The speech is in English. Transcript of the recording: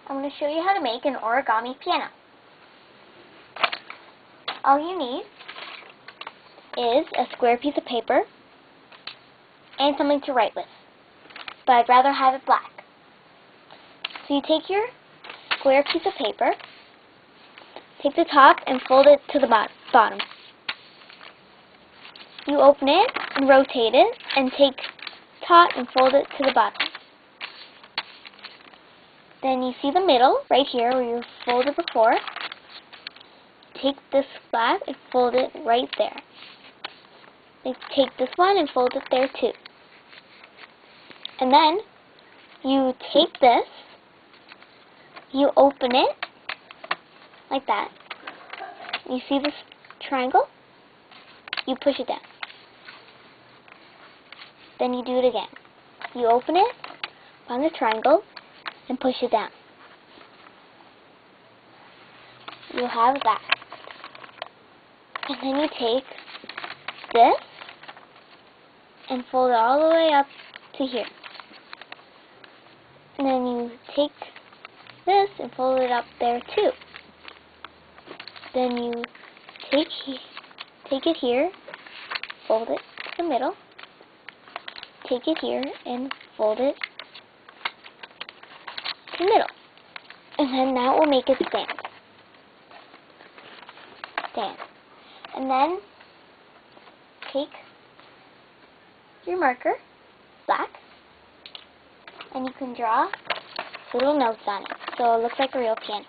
I'm going to show you how to make an origami piano. All you need is a square piece of paper and something to write with, but I'd rather have it black. So you take your square piece of paper, take the top and fold it to the bottom. You open it and rotate it and take top and fold it to the bottom. Then you see the middle right here where you folded before. Take this flap and fold it right there. Then take this one and fold it there too. And then you take this, you open it like that. You see this triangle? You push it down. Then you do it again. You open it on the triangle and push it down. You'll have that. And then you take this and fold it all the way up to here. And then you take this and fold it up there too. Then you take it here, fold it to the middle, take it here and fold it to the middle. And then that will make it stand. And then take your marker, black, and you can draw little notes on it so it looks like a real piano.